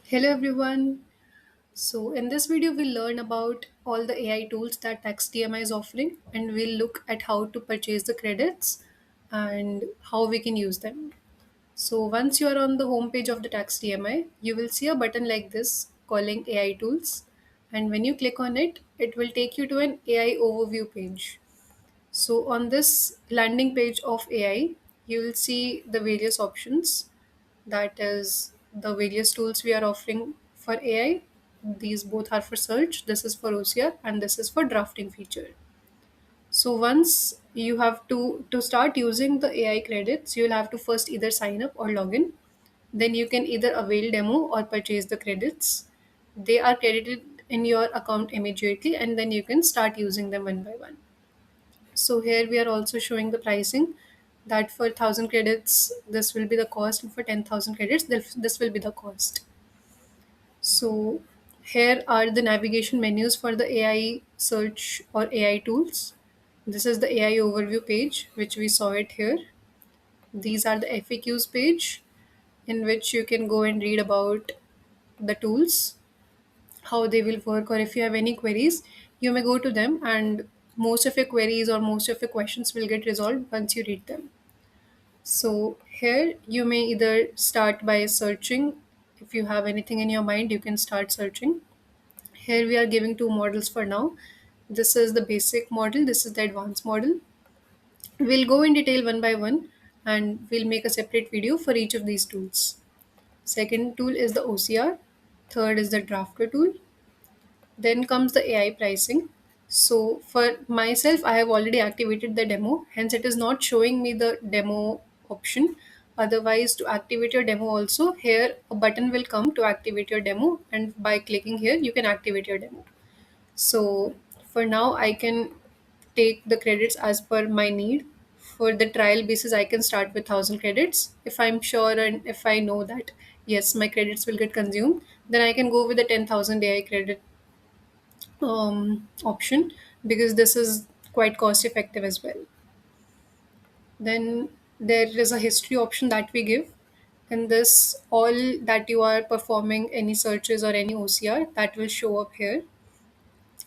Hello everyone. So in this video we'll learn about all the AI tools that TaxDMI is offering and we'll look at how to purchase the credits and how we can use them. So once you are on the home page of the TaxDMI, you will see a button like this calling AI tools, and when you click on it, it will take you to an AI overview page. So on this landing page of AI, you will see the various options, that is the various tools we are offering for AI. These both are for search, this is for OCR, and this is for drafting feature. So once you have to start using the AI credits, you'll have to first either sign up or log in. Then you can either avail demo or purchase the credits. They are credited in your account immediately, and then you can start using them one by one. So here we are also showing the pricing, that for 1000 credits this will be the cost, and for 10,000 credits this will be the cost. So here are the navigation menus for the AI search or AI tools. This is the AI overview page which we saw it here. These are the FAQs page in which you can go and read about the tools, how they will work, or if you have any queries, you may go to them, and most of your queries or most of your questions will get resolved once you read them. So here you may either start by searching. If you have anything in your mind, you can start searching. Here we are giving two models for now. This is the basic model, this is the advanced model. We'll go in detail one by one, and we'll make a separate video for each of these tools. Second tool is the OCR, third is the drafter tool, then comes the AI pricing. So for myself, I have already activated the demo, hence it is not showing me the demo option. Otherwise, to activate your demo also, here a button will come to activate your demo, and by clicking here, you can activate your demo. So for now, I can take the credits as per my need. For the trial basis, I can start with 1000 credits. If I'm sure and if I know that yes, my credits will get consumed, then I can go with the 10,000 AI credit option, because this is quite cost effective as well. Then there is a history option that we give. In this, all that you are performing, any searches or any OCR, that will show up here.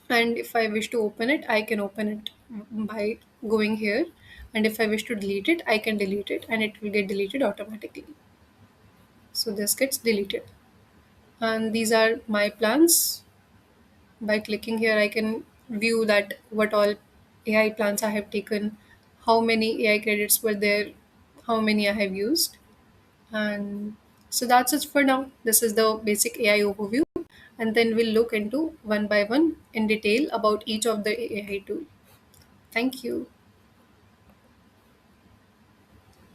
And if I wish to open it, I can open it by going here. And if I wish to delete it, I can delete it, and it will get deleted automatically. So this gets deleted. And these are my plans. By clicking here, I can view that what all AI plans I have taken, how many AI credits were there, how many I have used. And so that's it for now. This is the basic AI overview. And then we'll look into one by one in detail about each of the AI tool. Thank you.